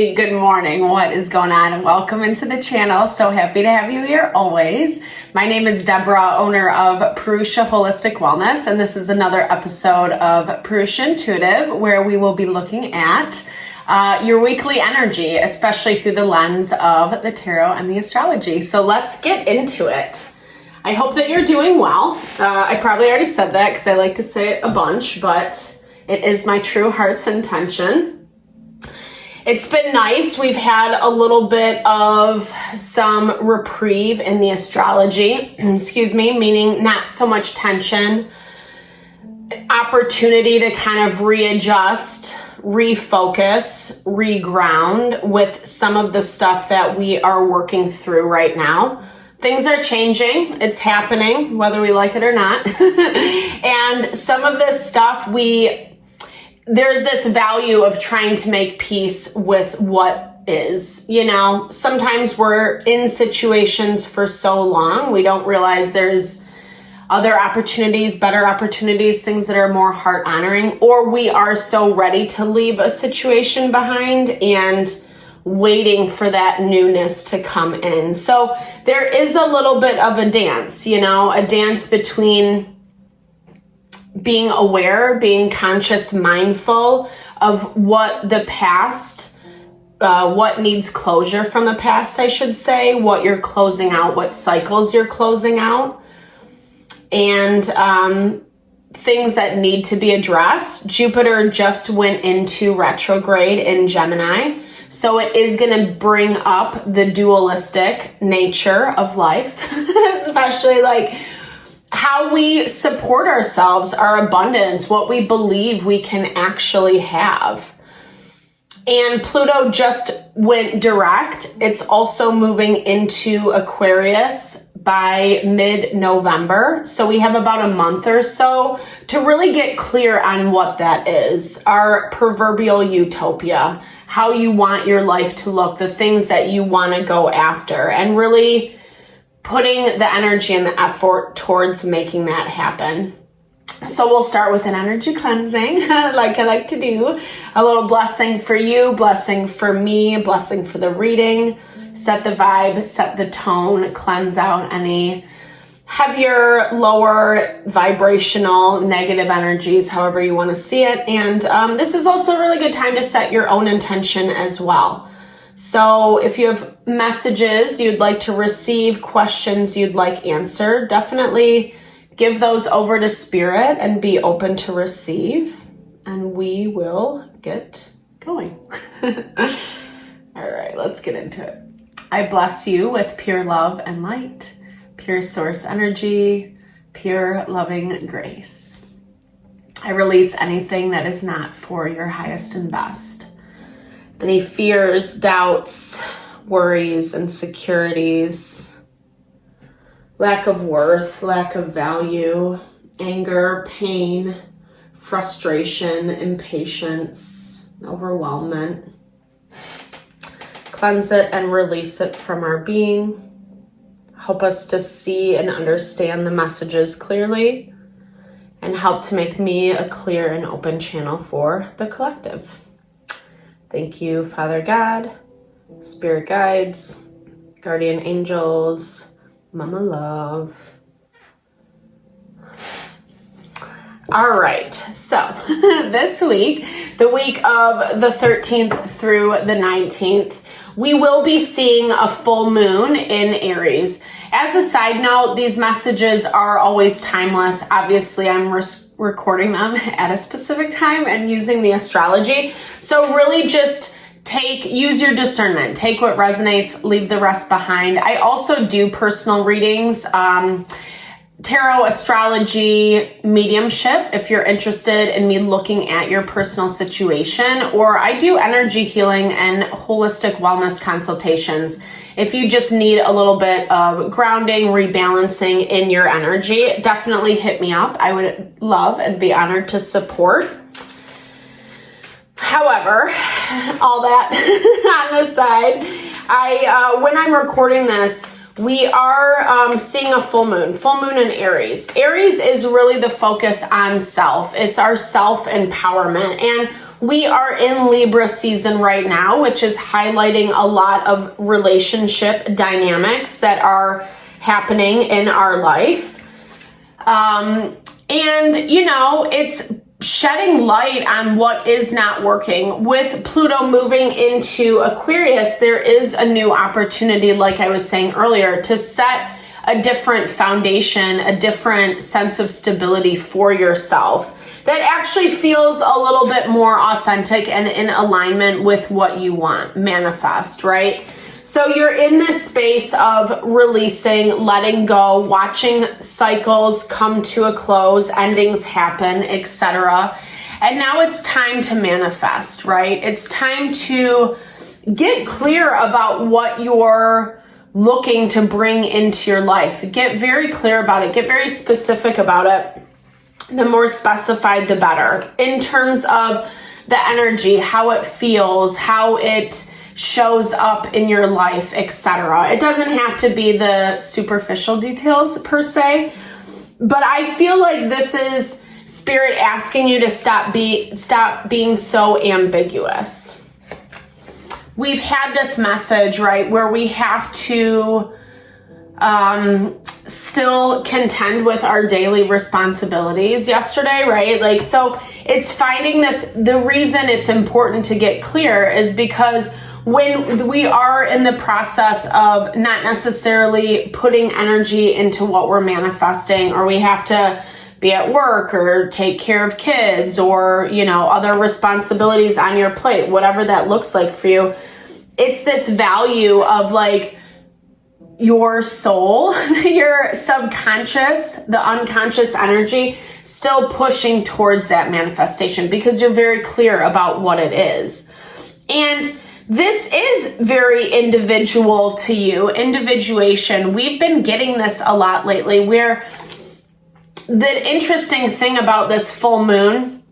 Hey, good morning. What is going on? And welcome into the channel. So happy to have you here always. My name is Deborah, owner of Purusha Holistic Wellness, and this is another episode of Purusha Intuitive, where we will be looking at your weekly energy, especially through the lens of the tarot and the astrology. So let's get into it. I hope that you're doing well. I probably already said that because I like to say it a bunch, but it is my true heart's intention. It's been nice. We've had a little bit of some reprieve in the astrology, meaning not so much tension, opportunity to kind of readjust, refocus, reground with some of the stuff that we are working through right now. Things are changing. It's happening, whether we like it or not. And some of this stuff there's this value of trying to make peace with what is. You know, sometimes we're in situations for so long, we don't realize there's other opportunities, better opportunities, things that are more heart honoring, or we are so ready to leave a situation behind and waiting for that newness to come in. So there is a little bit of a dance, a dance between being aware, being conscious, mindful of what the past, what needs closure from the past, I should say, what you're closing out, what cycles you're closing out, and things that need to be addressed. Jupiter just went into retrograde in Gemini, so it is going to bring up the dualistic nature of life, especially like how we support ourselves, our abundance, what we believe we can actually have. And Pluto just went direct. It's also moving into Aquarius by mid-November. So we have about a month or so to really get clear on what that is. Our proverbial utopia, how you want your life to look, the things that you want to go after, and really putting the energy and the effort towards making that happen. So we'll start with an energy cleansing, like I like to do. A little blessing for you, blessing for me, blessing for the reading. Set the vibe, set the tone, cleanse out any heavier, lower vibrational, negative energies, however you want to see it. And this is also a really good time to set your own intention as well. So if you have messages you'd like to receive, questions you'd like answered, definitely give those over to Spirit and be open to receive, and we will get going. All right, let's get into it. I bless you with pure love and light, pure source energy, pure loving grace. I release anything that is not for your highest and best. Any fears, doubts, worries, insecurities, lack of worth, lack of value, anger, pain, frustration, impatience, overwhelmment. Cleanse it and release it from our being. Help us to see and understand the messages clearly, and help to make me a clear and open channel for the collective. Thank you, Father God, Spirit Guides, Guardian Angels, Mama Love. All right, so this week, the week of the 13th through the 19th, we will be seeing a full moon in Aries. As a side note, these messages are always timeless. Obviously, I'm recording them at a specific time and using the astrology. So really just use your discernment. Take what resonates, leave the rest behind. I also do personal readings, tarot, astrology, mediumship, if you're interested in me looking at your personal situation, or I do energy healing and holistic wellness consultations. If you just need a little bit of grounding, rebalancing in your energy, definitely hit me up. I would love and be honored to support. However, all that on the side, when I'm recording this, we are seeing a full moon in Aries. Aries is really the focus on self. It's our self-empowerment. And We are in Libra season right now, which is highlighting a lot of relationship dynamics that are happening in our life. And, you know, it's shedding light on what is not working. With Pluto moving into Aquarius, there is a new opportunity, like I was saying earlier, to set a different foundation, a different sense of stability for yourself that actually feels a little bit more authentic and in alignment with what you want, manifest, right? So you're in this space of releasing, letting go, watching cycles come to a close, endings happen, etc. And now it's time to manifest, right? It's time to get clear about what you're looking to bring into your life. Get very clear about it. Get very specific about it. The more specified, the better. In terms of the energy, how it feels, how it shows up in your life, etc. It doesn't have to be the superficial details per se, but I feel like this is Spirit asking you to stop being so ambiguous. We've had this message, right, where we have to still contend with our daily responsibilities yesterday, right? Like, so it's finding this, the reason it's important to get clear is because when we are in the process of not necessarily putting energy into what we're manifesting, or we have to be at work or take care of kids or, you know, other responsibilities on your plate, whatever that looks like for you, it's this value of like your soul, your subconscious, the unconscious energy still pushing towards that manifestation because you're very clear about what it is. And this is very individual to you, individuation. We've been getting this a lot lately, where the interesting thing about this full moon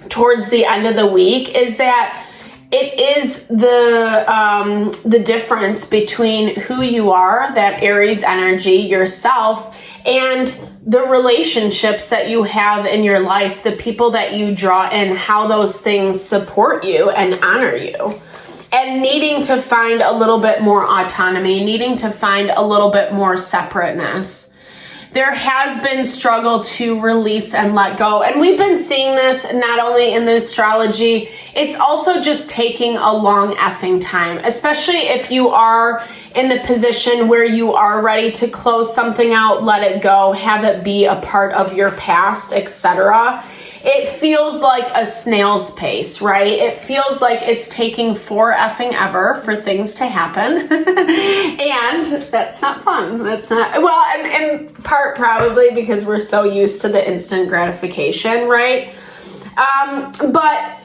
towards the end of the week is that it is the difference between who you are, that Aries energy, yourself, and the relationships that you have in your life, the people that you draw in, how those things support you and honor you. And needing to find a little bit more autonomy, needing to find a little bit more separateness. There has been struggle to release and let go. And we've been seeing this not only in the astrology, it's also just taking a long effing time, especially if you are in the position where you are ready to close something out, let it go, have it be a part of your past, etc. It feels like a snail's pace, right? It feels like it's taking for effing ever for things to happen. And that's not fun. That's not, well, and in part probably because we're so used to the instant gratification, right? But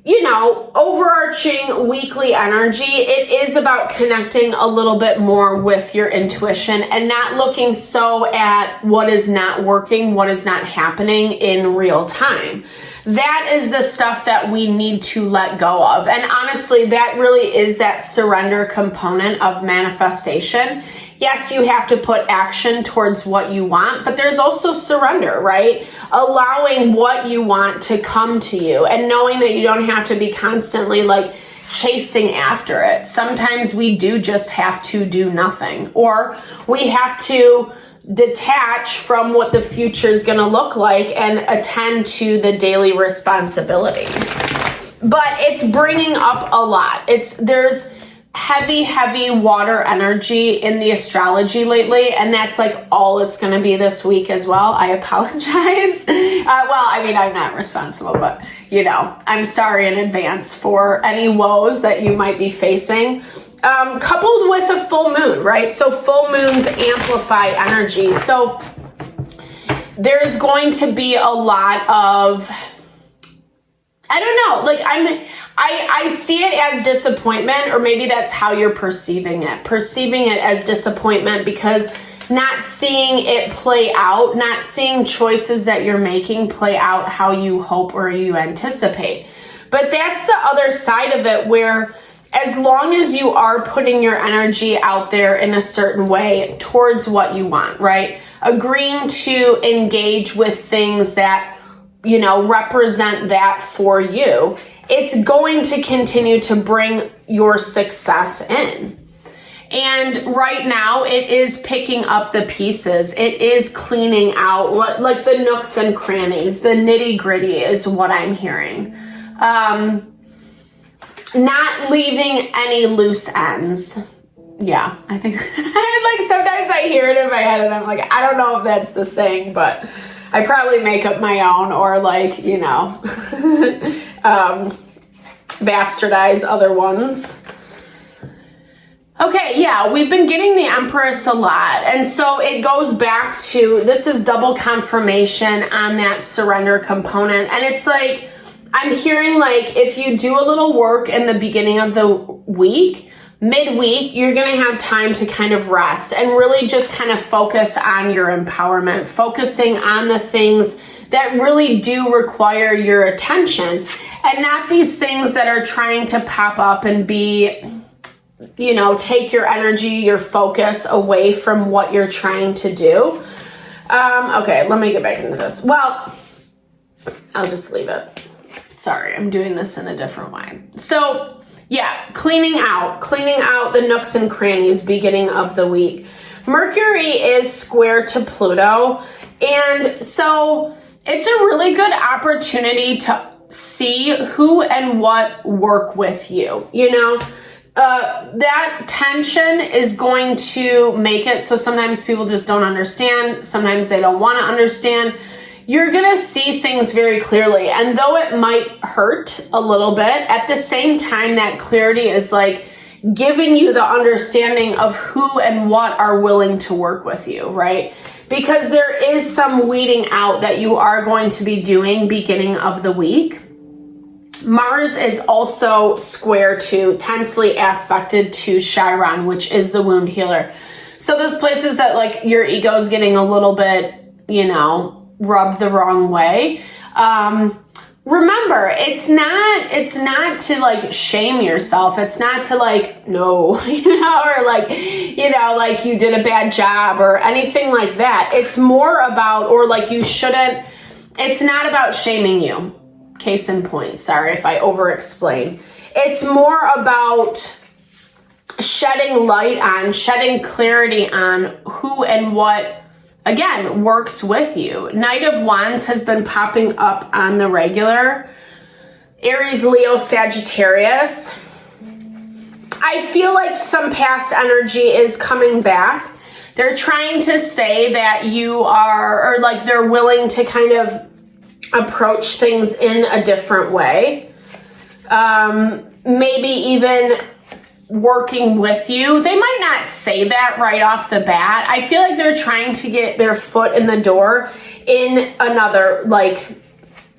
you know, overarching weekly energy, it is about connecting a little bit more with your intuition and not looking so at what is not working, what is not happening in real time. That is the stuff that we need to let go of. And honestly, that really is that surrender component of manifestation. Yes, you have to put action towards what you want, but there's also surrender, right? Allowing what you want to come to you and knowing that you don't have to be constantly like chasing after it. Sometimes we do just have to do nothing, or we have to detach from what the future is going to look like and attend to the daily responsibilities. But it's bringing up a lot. There's heavy water energy in the astrology lately, and that's like all it's going to be this week as well. I apologize. Well, I mean, I'm not responsible, but you know, I'm sorry in advance for any woes that you might be facing. Coupled with a full moon, right? So full moons amplify energy. So there's going to be a lot of, I don't know, like I see it as disappointment, or maybe that's how you're perceiving it as disappointment because not seeing it play out, not seeing choices that you're making play out how you hope or you anticipate. But that's the other side of it, where as long as you are putting your energy out there in a certain way towards what you want, right? Agreeing to engage with things that represent that for you, it's going to continue to bring your success in. And right now it is picking up the pieces. It is cleaning out like the nooks and crannies, the nitty gritty is what I'm hearing. Not leaving any loose ends. Yeah, I think like sometimes I hear it in my head and I'm like, I don't know if that's the saying, but I probably make up my own or like, bastardize other ones. Okay, yeah, we've been getting the Empress a lot. And so it goes back to, this is double confirmation on that surrender component. And it's like, I'm hearing like, if you do a little work in the beginning of the week, midweek, you're going to have time to kind of rest and really just kind of focus on your empowerment, focusing on the things that really do require your attention and not these things that are trying to pop up and be, take your energy, your focus away from what you're trying to do. Okay, let me get back into this. Well, I'll just leave it. Sorry, I'm doing this in a different way. So yeah, cleaning out the nooks and crannies beginning of the week. Mercury is square to Pluto. And so it's a really good opportunity to see who and what work with you, that tension is going to make it so sometimes people just don't understand. Sometimes they don't want to understand. You're going to see things very clearly. And though it might hurt a little bit, at the same time, that clarity is like giving you the understanding of who and what are willing to work with you, right? Because there is some weeding out that you are going to be doing beginning of the week. Mars is also square to, tensely aspected to Chiron, which is the wound healer. So those places that like your ego is getting a little bit, rubbed the wrong way. Remember, it's not to like shame yourself. It's not to like, no, or like, like you did a bad job or anything like that. It's more about, or like you shouldn't, it's not about shaming you. Case in point, sorry if I over-explain. It's more about shedding light on, shedding clarity on who and what, again, works with you. Knight of Wands has been popping up on the regular. Aries, Leo, Sagittarius. I feel like some past energy is coming back. They're trying to say that you are, or like they're willing to kind of approach things in a different way. Maybe even working with you. They might not say that right off the bat. I feel like they're trying to get their foot in the door in another, like,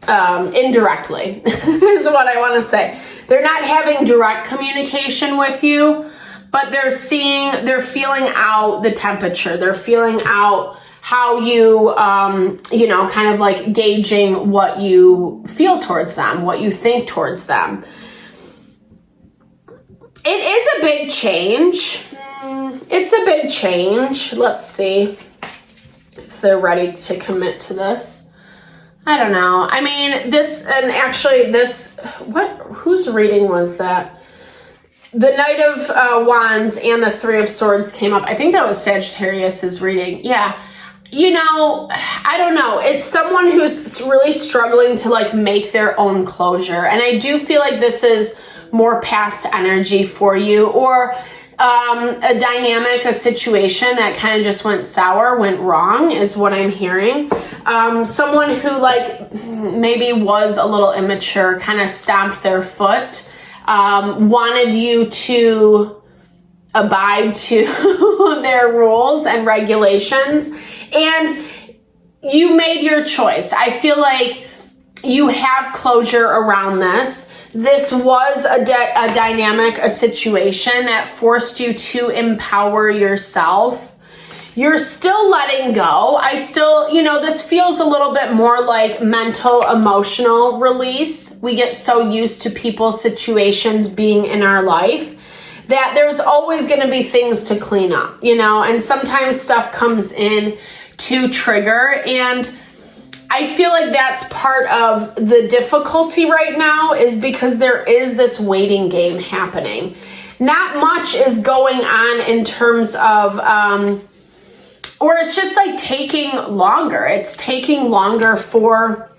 indirectly is what I want to say. They're not having direct communication with you, but they're feeling out the temperature. They're feeling out how you, kind of like gauging what you feel towards them, what you think towards them. It is a big change. It's a big change. Let's see if they're ready to commit to this. I don't know. I mean, whose reading was that? The Knight of Wands and the Three of Swords came up. I think that was Sagittarius's reading. Yeah. I don't know. It's someone who's really struggling to like make their own closure. And I do feel like this is more past energy for you, or a dynamic, a situation that kind of just went sour, went wrong is what I'm hearing. Someone who like maybe was a little immature, kind of stomped their foot, wanted you to abide to their rules and regulations, and you made your choice. I feel like you have closure around this. This was a dynamic, a situation that forced you to empower yourself. You're still letting go. This feels a little bit more like mental, emotional release. We get so used to people's situations being in our life that there's always going to be things to clean up, and sometimes stuff comes in to trigger. And I feel like that's part of the difficulty right now, is because there is this waiting game happening. Not much is going on in terms of, or it's just like taking longer. It's taking longer for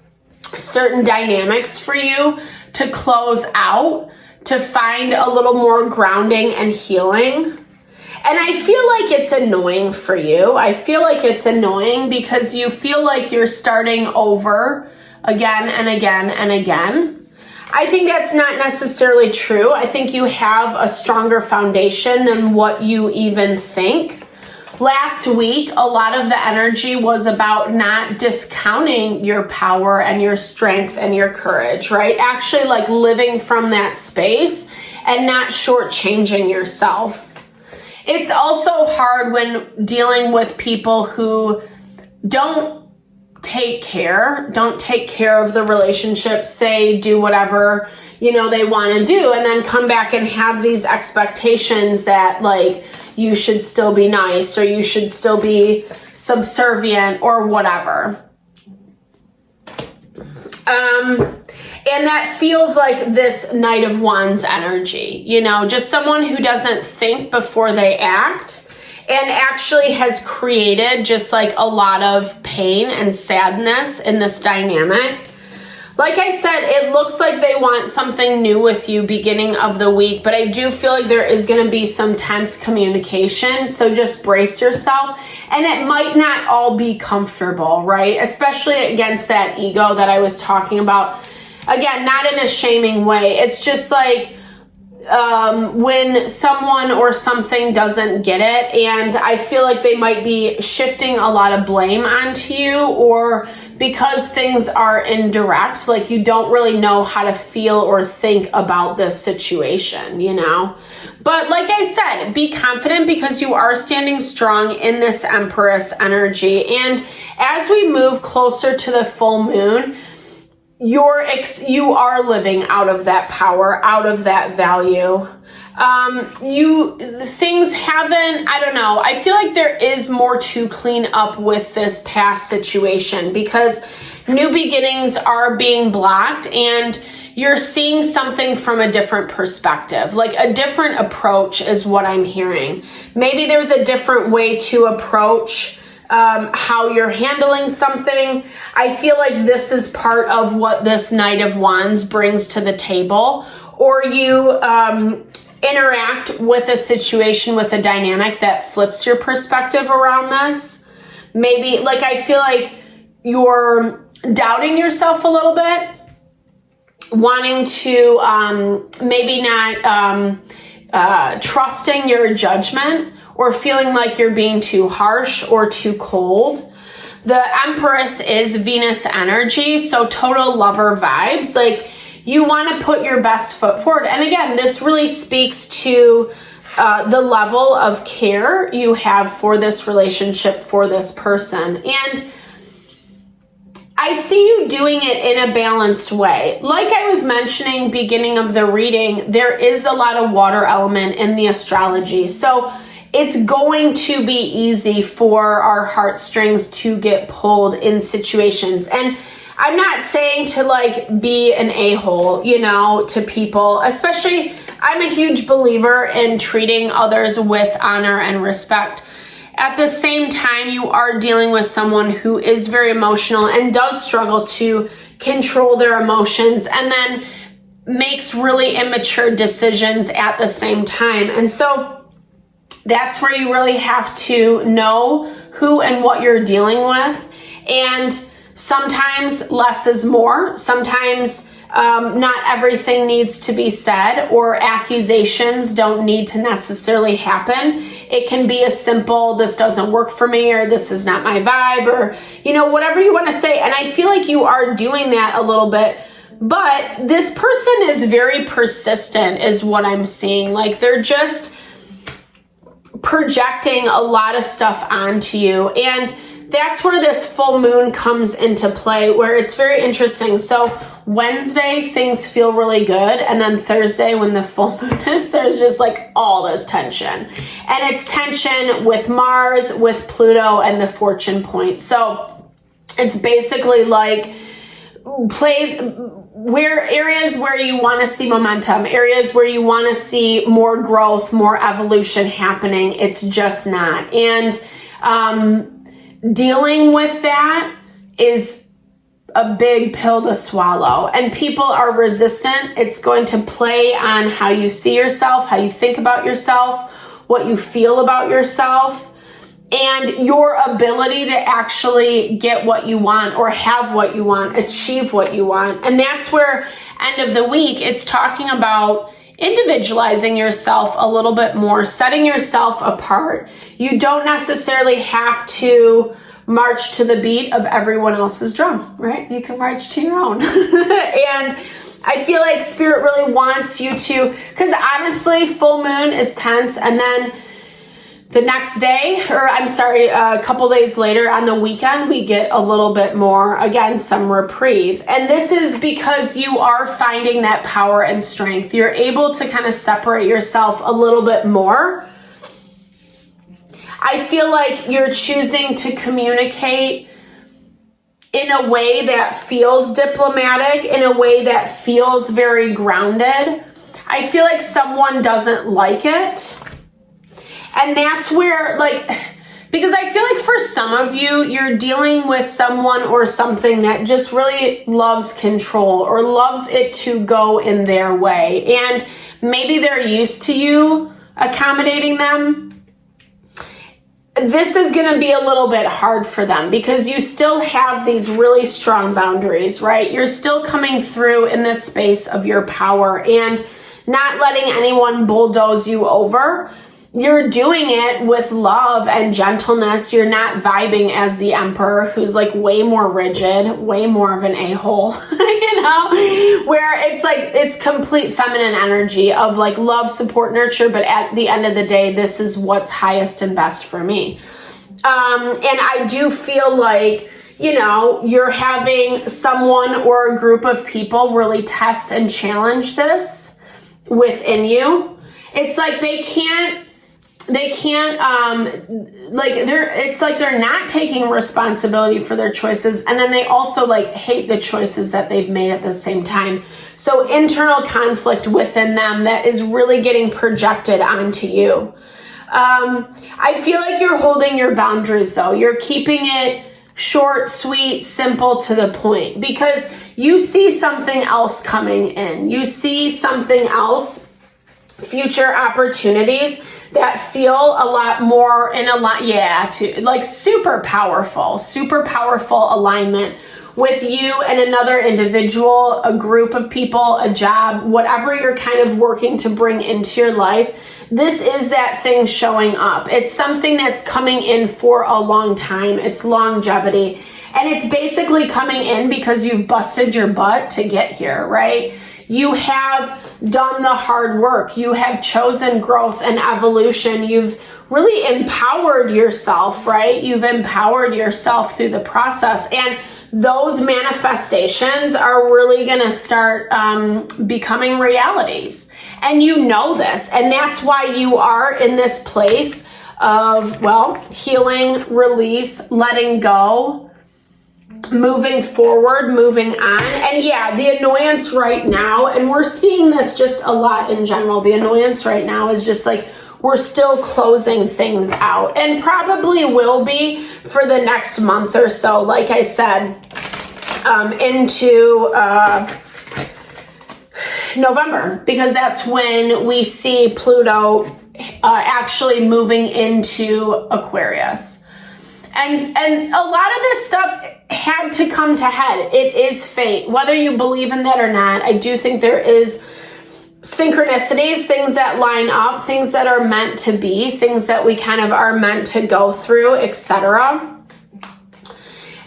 certain dynamics for you to close out, to find a little more grounding and healing. And I feel like it's annoying for you. I feel like it's annoying because you feel like you're starting over again and again and again. I think that's not necessarily true. I think you have a stronger foundation than what you even think. Last week, a lot of the energy was about not discounting your power and your strength and your courage, right? Actually, like living from that space and not shortchanging yourself. It's also hard when dealing with people who don't take care of the relationship, say, do whatever, they want to do, and then come back and have these expectations that, like, you should still be nice or you should still be subservient or whatever. And that feels like this Knight of Wands energy, just someone who doesn't think before they act, and actually has created just like a lot of pain and sadness in this dynamic. Like I said, it looks like they want something new with you beginning of the week, but I do feel like there is going to be some tense communication, so just brace yourself. And it might not all be comfortable, right? Especially against that ego that I was talking about. Again, not in a shaming way. It's just like when someone or something doesn't get it, and I feel like they might be shifting a lot of blame onto you, or because things are indirect, like you don't really know how to feel or think about this situation, But like I said, be confident because you are standing strong in this Empress energy. And as we move closer to the full moon, you are living out of that power, out of that value. Things haven't, I don't know. I feel like there is more to clean up with this past situation because new beginnings are being blocked and you're seeing something from a different perspective, like a different approach is what I'm hearing. Maybe there's a different way to approach how you're handling something. I feel like this is part of what this Knight of Wands brings to the table, or you interact with a situation, with a dynamic that flips your perspective around this. Maybe, like, I feel like you're doubting yourself a little bit, wanting to maybe not trusting your judgment, or feeling like you're being too harsh or too cold. The Empress is Venus energy, so total lover vibes. Like, you want to put your best foot forward. And again, this really speaks to the level of care you have for this relationship, for this person. And I see you doing it in a balanced way. Like I was mentioning beginning of the reading, there is a lot of water element in the astrology. So it's going to be easy for our heartstrings to get pulled in situations. And I'm not saying to like be an a-hole, to people, especially I'm a huge believer in treating others with honor and respect. At the same time, you are dealing with someone who is very emotional and does struggle to control their emotions and then makes really immature decisions at the same time. And so that's where you really have to know who and what you're dealing with. And sometimes less is more. Sometimes not everything needs to be said, or accusations don't need to necessarily happen. It can be as simple, this doesn't work for me, or this is not my vibe, or, whatever you want to say. And I feel like you are doing that a little bit. But this person is very persistent is what I'm seeing. Like, they're just projecting a lot of stuff onto you. And that's where this full moon comes into play, where it's very interesting. So Wednesday, things feel really good. And then Thursday, when the full moon is, there's just like all this tension. And it's tension with Mars, with Pluto, and the fortune point. So It's basically like areas where you want to see momentum, areas where you want to see more growth, more evolution happening. It's just not. And dealing with that is a big pill to swallow, and people are resistant. It's going to play on how you see yourself, how you think about yourself, what you feel about yourself, and your ability to actually get what you want or have what you want, achieve what you want. And that's where end of the week, it's talking about individualizing yourself a little bit more, setting yourself apart. You don't necessarily have to march to the beat of everyone else's drum, right? You can march to your own. And I feel like Spirit really wants you to, because honestly, full moon is tense, and then the next day, a couple days later on the weekend, we get a little bit more, again, some reprieve. And this is because you are finding that power and strength. You're able to kind of separate yourself a little bit more. I feel like you're choosing to communicate in a way that feels diplomatic, in a way that feels very grounded. I feel like someone doesn't like it. And that's where, because I feel like for some of you, you're dealing with someone or something that just really loves control or loves it to go in their way. And maybe they're used to you accommodating them. This is going to be a little bit hard for them because you still have these really strong boundaries, right? You're still coming through in this space of your power and not letting anyone bulldoze you over. You're doing it with love and gentleness. You're not vibing as the emperor who's like way more rigid, way more of an a-hole, where it's complete feminine energy of like love, support, nurture. But at the end of the day, this is what's highest and best for me. And I do feel like, you're having someone or a group of people really test and challenge this within you. It's like it's like they're not taking responsibility for their choices, and then they also hate the choices that they've made at the same time. So internal conflict within them that is really getting projected onto you. I feel like you're holding your boundaries though. You're keeping it short, sweet, simple, to the point, because you see something else coming in. You see something else, future opportunities that feel a lot more super powerful alignment with you and another individual, a group of people, a job, whatever you're kind of working to bring into your life. This is that thing showing up. It's something that's coming in for a long time. It's longevity. And it's basically coming in because you've busted your butt to get here, right? You have done the hard work. You have chosen growth and evolution. You've really empowered yourself, right? You've empowered yourself through the process. And those manifestations are really going to start becoming realities. And you know this. And that's why you are in this place of, healing, release, letting go, moving forward, moving on. And yeah, the annoyance right now, and we're seeing this just a lot in general, the annoyance right now is just we're still closing things out, and probably will be for the next month or so, like I said, into November, because that's when we see Pluto actually moving into Aquarius. And a lot of this stuff had to come to head. It is fate. Whether you believe in that or not, I do think there is synchronicities, things that line up, things that are meant to be, things that we kind of are meant to go through, etc.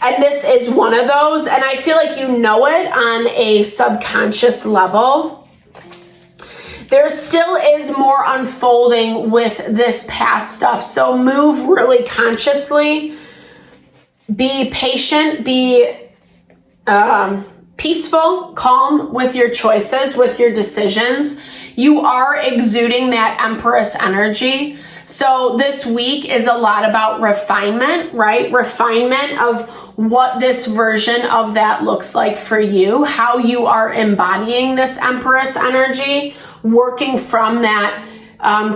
And this is one of those. And I feel like you know it on a subconscious level. There still is more unfolding with this past stuff. So move really consciously. Be patient. Be peaceful, calm with your choices, with your decisions. You are exuding that Empress energy. So this week is a lot about refinement, right? Refinement of what this version of that looks like for you, how you are embodying this Empress energy, working from that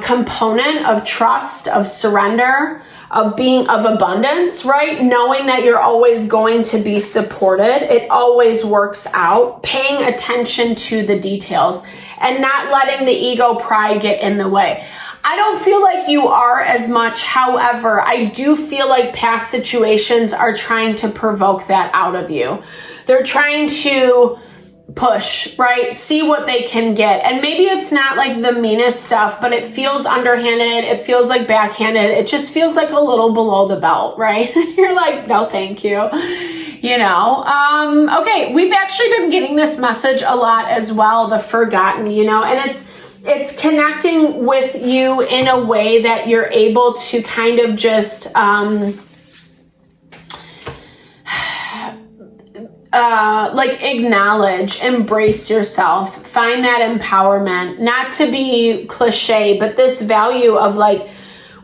component of trust, of surrender, of being of abundance, right? Knowing that you're always going to be supported. It always works out. Paying attention to the details and not letting the ego pride get in the way. I don't feel like you are as much. However, I do feel like past situations are trying to provoke that out of you. They're trying to push, right? See what they can get. And maybe it's not like the meanest stuff, but it feels underhanded. It feels like backhanded. It just feels like a little below the belt, right? You're like, no, thank you. You know, okay. We've actually been getting this message a lot as well, the forgotten, you know, and it's connecting with you in a way that you're able to kind of just, like acknowledge, embrace yourself, find that empowerment, not to be cliche, but this value of like,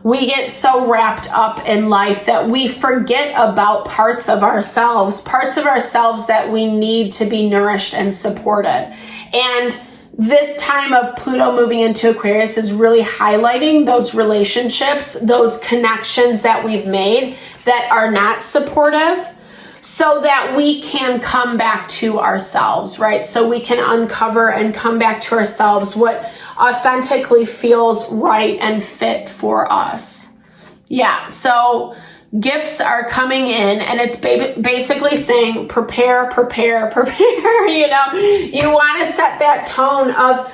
we get so wrapped up in life that we forget about parts of ourselves that we need to be nourished and supported. And this time of Pluto moving into Aquarius is really highlighting those relationships, those connections that we've made that are not supportive, so that we can come back to ourselves, right? So we can uncover and come back to ourselves what authentically feels right and fit for us. Yeah, so gifts are coming in, and it's basically saying prepare, prepare, prepare. You know, you want to set that tone of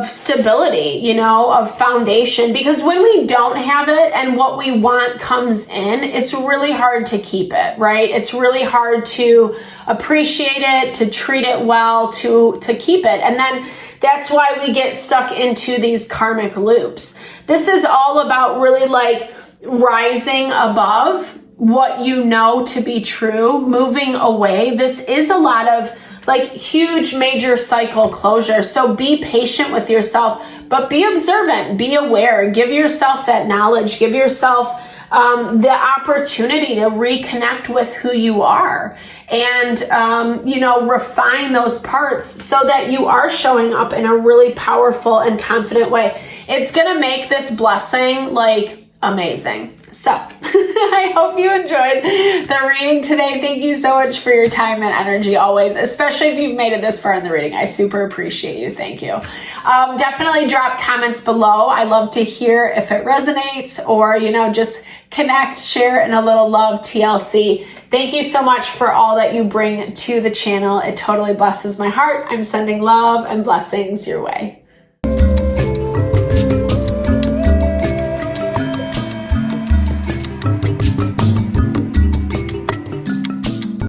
stability, you know, of foundation, because when we don't have it and what we want comes in, it's really hard to keep it, right? It's really hard to appreciate it, to treat it well, to keep it. And then that's why we get stuck into these karmic loops. This is all about really like rising above what you know to be true, moving away. This is a lot of like huge major cycle closure. So be patient with yourself, but be observant, be aware, give yourself that knowledge, give yourself the opportunity to reconnect with who you are and, you know, refine those parts so that you are showing up in a really powerful and confident way. It's going to make this blessing like amazing. So I hope you enjoyed the reading today. Thank you so much for your time and energy always, especially if you've made it this far in the reading. I super appreciate you. Thank you. Definitely drop comments below. I love to hear if it resonates or, you know, just connect, share, and a little love TLC. Thank you so much for all that you bring to the channel. It totally blesses my heart. I'm sending love and blessings your way.